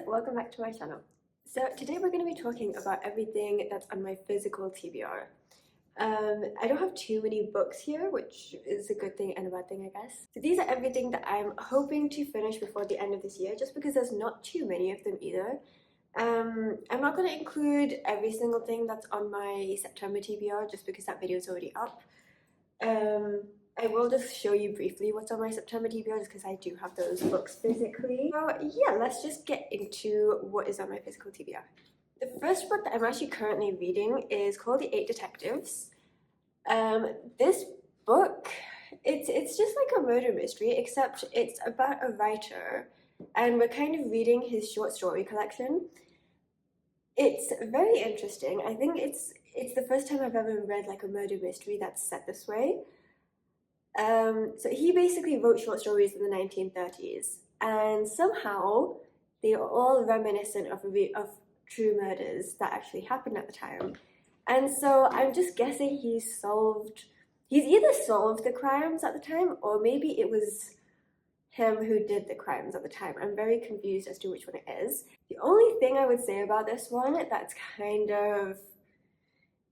welcome back to my channel. So today we're going to be talking about everything that's on my physical TBR. I don't have too many books here, which is a good thing and a bad thing, I guess. So these are everything that I'm hoping to finish before the end of this year, just because there's not too many of them either. I'm not going to include every single thing that's on my September TBR, just because that video is already up. I will just show you briefly what's on my September TBR, just because I do have those books physically. So yeah, let's just get into what is on my physical TBR. The first book that I'm actually currently reading is called The Eight Detectives. This book, it's just like a murder mystery, except it's about a writer, and we're kind of reading his short story collection. It's very interesting. I think it's the first time I've ever read like a murder mystery that's set this way. So he basically wrote short stories in the 1930s, and somehow they are all reminiscent of true murders that actually happened at the time. And so I'm just guessing he's either solved the crimes at the time, or maybe it was him who did the crimes at the time. I'm very confused as to which one it is. The only thing I would say about this one that's kind of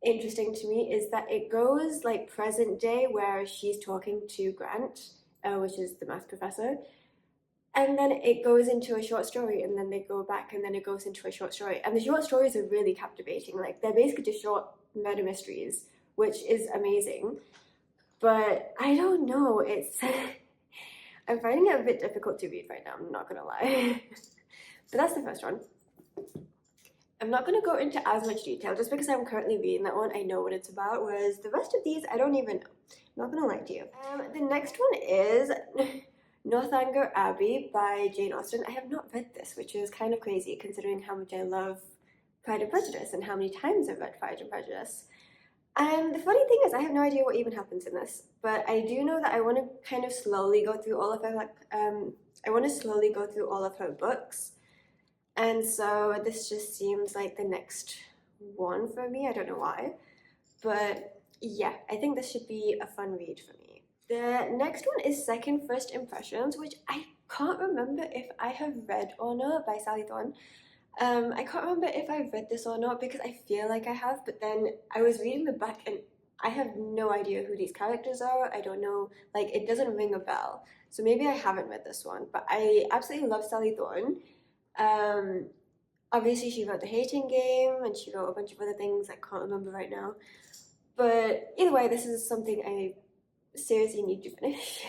interesting to me is that it goes like present day, where she's talking to Grant, which is the math professor, and then it goes into a short story, and then they go back, and then it goes into a short story. And the short stories are really captivating. Like, they're basically just short murder mysteries, which is amazing. But I don't know, I'm finding it a bit difficult to read right now, I'm not gonna lie. But that's the first one. I'm not going to go into as much detail, just because I'm currently reading that one. I know what it's about, whereas the rest of these, I don't even know. I'm not going to lie to you. The next one is Northanger Abbey by Jane Austen. I have not read this, which is kind of crazy, considering how much I love Pride and Prejudice and how many times I've read Pride and Prejudice. And the funny thing is, I have no idea what even happens in this, but I do know that I want to kind of slowly go through all of her books. And so this just seems like the next one for me. I don't know why. But yeah, I think this should be a fun read for me. The next one is Second First Impressions, which I can't remember if I have read or not, by Sally Thorne. I can't remember if I've read this or not, because I feel like I have, but then I was reading the back and I have no idea who these characters are. I don't know, like, it doesn't ring a bell. So maybe I haven't read this one, but I absolutely love Sally Thorne. Obviously she wrote The Hating Game, and she wrote a bunch of other things I can't remember right now. But either way, this is something I seriously need to finish.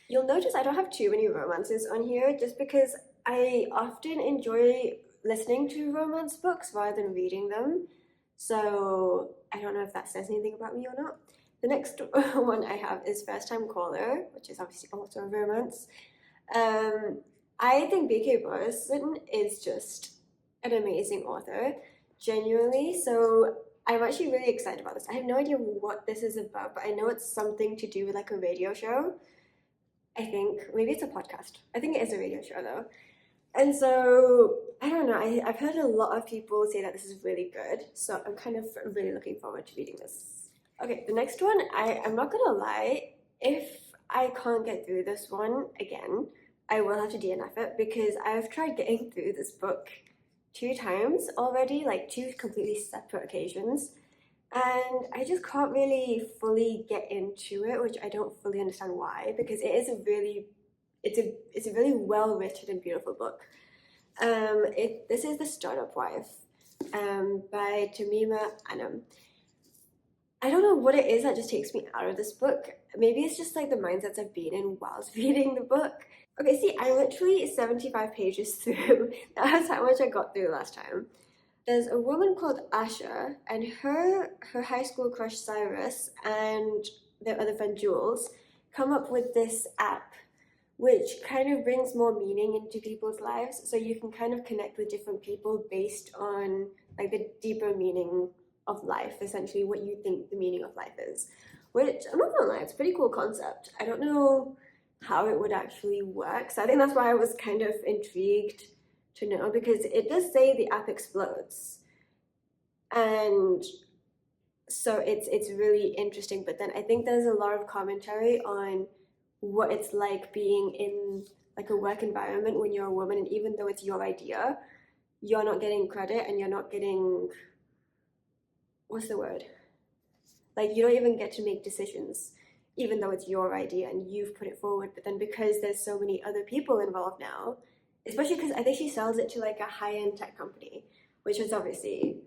You'll notice I don't have too many romances on here, just because I often enjoy listening to romance books rather than reading them. So I don't know if that says anything about me or not. The next one I have is First Time Caller, which is obviously also a romance. I think B.K. Burrison is just an amazing author, genuinely. So I'm actually really excited about this. I have no idea what this is about, but I know it's something to do with like a radio show. I think maybe it's a podcast. I think it is a radio show though. And so I don't know. I've heard a lot of people say that this is really good, so I'm kind of really looking forward to reading this. Okay, the next one, I'm not gonna lie. If I can't get through this one again, I will have to DNF it, because I've tried getting through this book 2 times already, like 2 completely separate occasions, and I just can't really fully get into it, which I don't fully understand why, because it is it's a really well written and beautiful book. This is The Startup Wife by Tamima Anam. I don't know what it is that just takes me out of this book. Maybe it's just like the mindsets I've been in whilst reading the book. Okay, see, I'm literally 75 pages through. That's how much I got through last time. There's a woman called Asha, and her high school crush Cyrus and their other friend Jules come up with this app, which kind of brings more meaning into people's lives. So you can kind of connect with different people based on like the deeper meaning of life, essentially what you think the meaning of life is. Which, I'm not gonna lie, it's a pretty cool concept. I don't know how it would actually work, so I think that's why I was kind of intrigued to know, because it does say the app explodes, and so it's really interesting. But then I think there's a lot of commentary on what it's like being in like a work environment when you're a woman, and even though it's your idea, you're not getting credit and you're not getting, what's the word? Like you don't even get to make decisions, even though it's your idea and you've put it forward. But then because there's so many other people involved now, especially because I think she sells it to like a high-end tech company, which is obviously,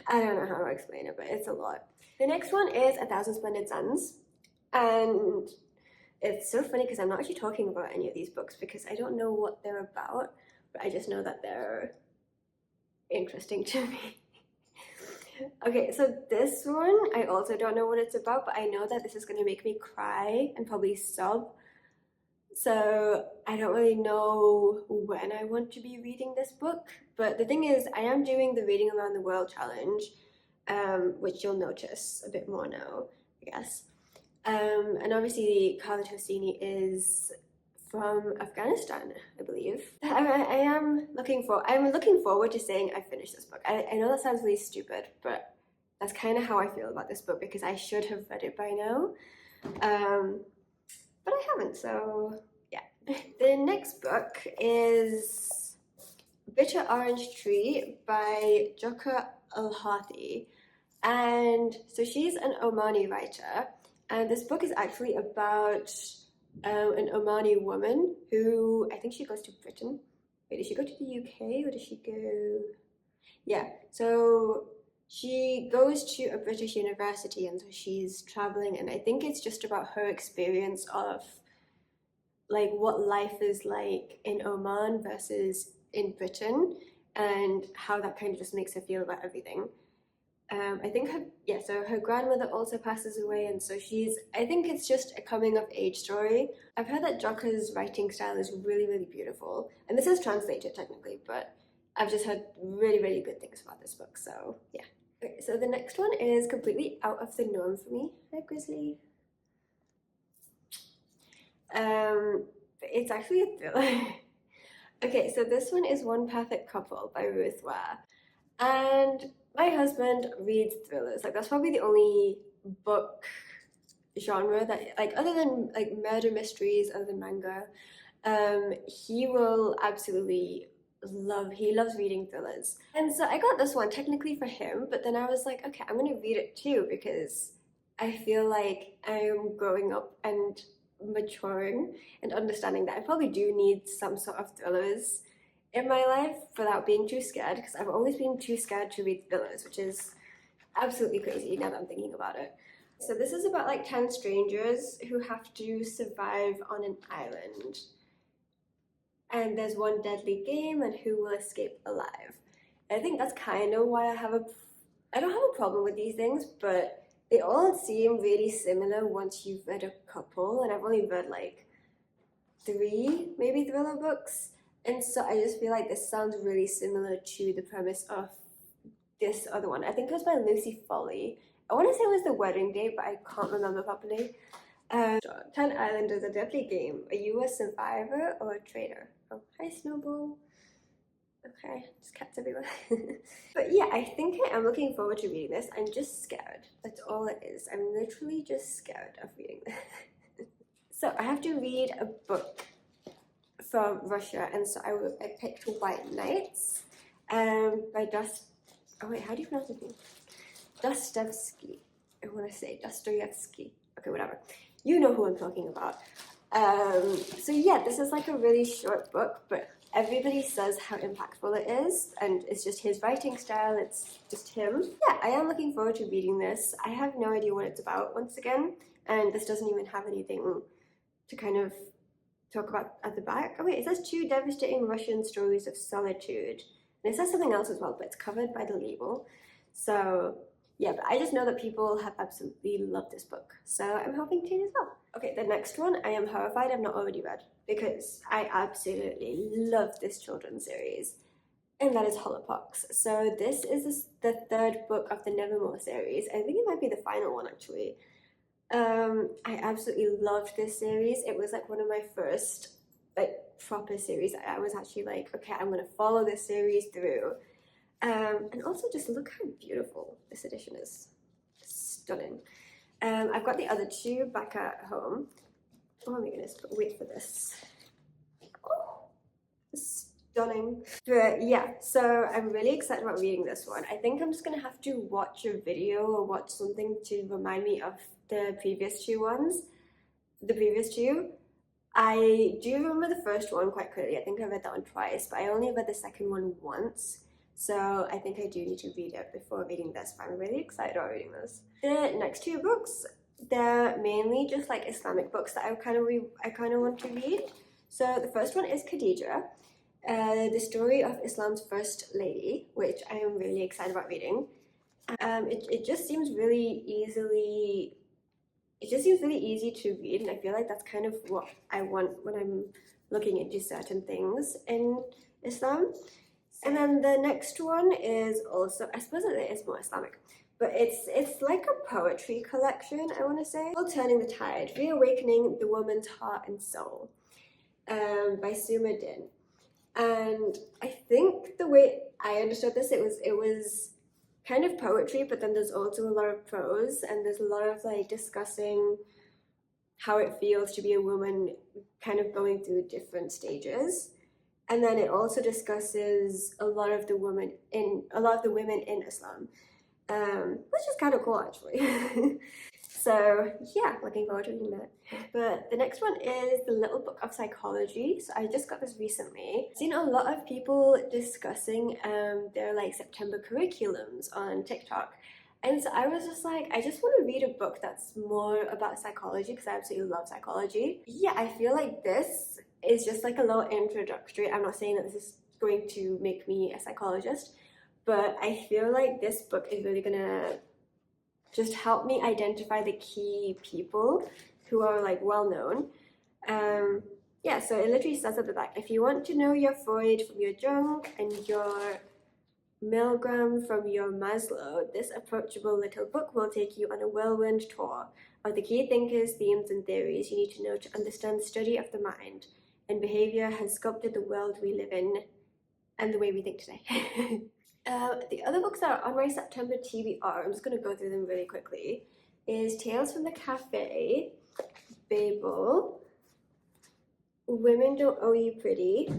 I don't know how to explain it, but it's a lot. The next one is A Thousand Splendid Suns. And it's so funny because I'm not actually talking about any of these books because I don't know what they're about, but I just know that they're interesting to me. Okay, so this one, I also don't know what it's about, but I know that this is going to make me cry and probably sob. So I don't really know when I want to be reading this book, but the thing is, I am doing the Reading Around the World challenge, which you'll notice a bit more now, I guess. And obviously, Khaled Hosseini is from Afghanistan, I believe. I'm looking forward to saying I finished this book. I know that sounds really stupid, but that's kind of how I feel about this book because I should have read it by now. But I haven't, so yeah. The next book is Bitter Orange Tree by Joka Al-Hathi. And so she's an Omani writer, and this book is actually about an Omani woman who, I think she goes to Britain. Wait, did she go to the UK or did she go? Yeah, so she goes to a British university and so she's traveling, and I think it's just about her experience of like what life is like in Oman versus in Britain and how that kind of just makes her feel about everything. I think so her grandmother also passes away, and so I think it's just a coming of age story. I've heard that Joka's writing style is really, really beautiful, and this is translated technically, but I've just heard really, really good things about this book, so yeah. Okay, so the next one is completely out of the norm for me. Hi, Grizzly. It's actually a thriller. Okay, so this one is One Perfect Couple by Ruth Ware. And my husband reads thrillers. Like that's probably the only book genre that, like, other than like murder mysteries, other than manga, he will absolutely he loves reading thrillers. And so I got this one technically for him, but then I was like, okay, I'm gonna read it too because I feel like I'm growing up and maturing and understanding that I probably do need some sort of thrillers in my life without being too scared, because I've always been too scared to read thrillers, which is absolutely crazy now that I'm thinking about it. So this is about like 10 strangers who have to survive on an island. And there's one deadly game and who will escape alive. I think that's kind of why I don't have a problem with these things, but they all seem really similar once you've read a couple, and I've only read like 3 maybe thriller books. And so I just feel like this sounds really similar to the premise of this other one. I think it was by Lucy Foley. I want to say it was The Wedding Date, but I can't remember properly. 10 Islanders, A Deadly Game. Are you a survivor or a traitor? Oh, hi Snowball. Okay, just cats everywhere. But yeah, I think I am looking forward to reading this. I'm just scared. That's all it is. I'm literally just scared of reading this. So I have to read a book from Russia, and so I picked White Nights by how do you pronounce his name? Dostoevsky. I want to say Dostoevsky. Okay, whatever. You know who I'm talking about. So yeah, this is like a really short book, but everybody says how impactful it is, and it's just his writing style, it's just him. Yeah, I am looking forward to reading this. I have no idea what it's about once again, and this doesn't even have anything to kind of talk about at the back. Oh wait, it says 2 devastating Russian stories of solitude. And it says something else as well, but it's covered by the label. So yeah, but I just know that people have absolutely loved this book. So I'm hoping to as well. Okay, the next one, I am horrified I've not already read because I absolutely love this children's series. And that is Holopox. So this is the 3rd book of the Nevermore series. I think it might be the final one actually. I absolutely loved this series. It was like one of my first like proper series. I was actually like, okay, I'm gonna follow this series through. And also just look how beautiful this edition is. Stunning. I've got the other 2 back at home. Oh my goodness, but wait for this. stunning. But yeah, so I'm really excited about reading this one. I think I'm just gonna have to watch a video or watch something to remind me of the previous two ones. The previous two. I do remember the first one quite clearly. I think I read that one twice, but I only read the second one once. So I think I do need to read it before reading this, but I'm really excited about reading this. The next two books, they're mainly just like Islamic books that I kind of want to read. So the first one is Khadija, the story of Islam's first lady, which I am really excited about reading. It just seems really easily it just seems really easy to read, and I feel like that's kind of what I want when I'm looking into certain things in Islam. And then the next one is also, I suppose it is more Islamic, but it's like a poetry collection, I want to say. Called Turning the Tide, Reawakening the Woman's Heart and Soul, by Suma Din. And I think the way I understood this, it was kind of poetry, but then there's also a lot of prose, and there's a lot of like discussing how it feels to be a woman kind of going through different stages. And then it also discusses a lot of the women in Islam, which is kind of cool actually. So yeah, looking forward to reading that. But the next one is The Little Book of Psychology. So I just got this recently. I've seen a lot of people discussing their like September curriculums on TikTok. And so I was just like, I just want to read a book that's more about psychology because I absolutely love psychology. Yeah, I feel like this is just like a little introductory. I'm not saying that this is going to make me a psychologist, but I feel like this book is really gonna just help me identify the key people who are like well known. Yeah, so it literally says at the back, if you want to know your Freud from your Jung and your Milgram from your Maslow, this approachable little book will take you on a whirlwind tour of the key thinkers, themes, and theories you need to know to understand the study of the mind and behavior has sculpted the world we live in and the way we think today. The other books that are on my September TBR, I'm just going to go through them really quickly, is Tales from the Cafe, Babel, Women Don't Owe You Pretty,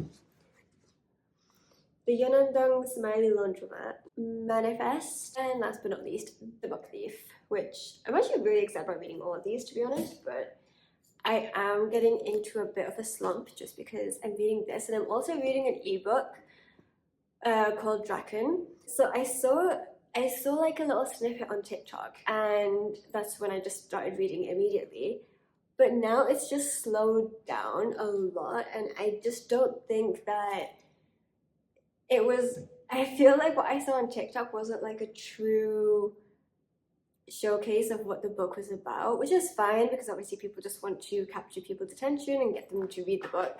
The Yonandong Smiley Laundromat, Manifest, and last but not least, The Book Thief, which I'm actually really excited about reading all of these, to be honest, but I am getting into a bit of a slump just because I'm reading this, and I'm also reading an ebook called Draken. So I saw like a little snippet on TikTok, and that's when I just started reading immediately. But now it's just slowed down a lot, and I just don't think that it was. I feel like what I saw on TikTok wasn't like a true showcase of what the book was about, which is fine because obviously people just want to capture people's attention and get them to read the book.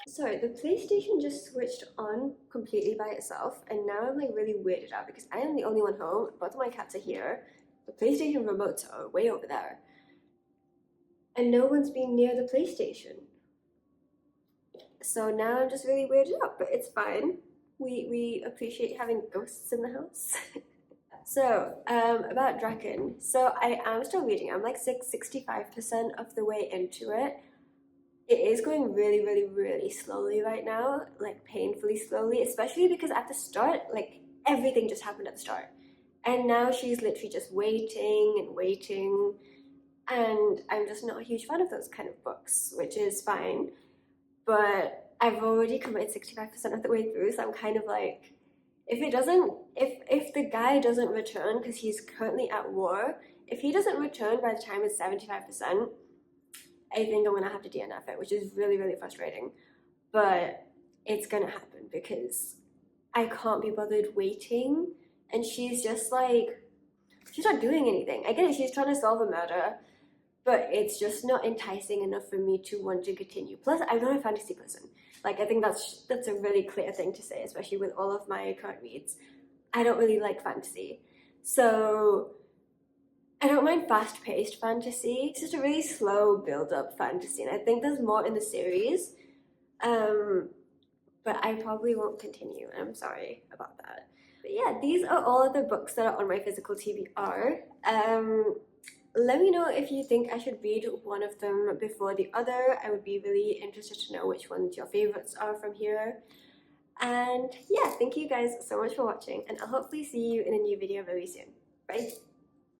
Sorry, the PlayStation just switched on completely by itself, and now I'm like really weirded out because I am the only one home. Both of my cats are here. The PlayStation remotes are way over there, and no one's been near the PlayStation. So now I'm just really weirded out, but it's fine. We appreciate having ghosts in the house. So, about Draken. So I am still reading. I'm like 65% of the way into it. It is going really, really, really slowly right now, like painfully slowly, especially because at the start, like everything just happened at the start. And now she's literally just waiting and waiting. And I'm just not a huge fan of those kind of books, which is fine. But I've already committed 65% of the way through, so I'm kind of like, if the guy doesn't return, because he's currently at war, if he doesn't return by the time it's 75%, I think I'm gonna have to DNF it, which is really, really frustrating. But it's gonna happen because I can't be bothered waiting. And she's just like, she's not doing anything. I get it, she's trying to solve a murder, but it's just not enticing enough for me to want to continue. Plus, I'm not a fantasy person. Like, I think that's a really clear thing to say, especially with all of my current reads. I don't really like fantasy. So I don't mind fast-paced fantasy. It's just a really slow build-up fantasy, and I think there's more in the series. But I probably won't continue. I'm sorry about that. But yeah, these are all of the books that are on my physical TBR. Let me know if you think I should read one of them before the other. I would be really interested to know which ones your favorites are from here. And yeah, thank you guys so much for watching, and I'll hopefully see you in a new video very soon. Bye!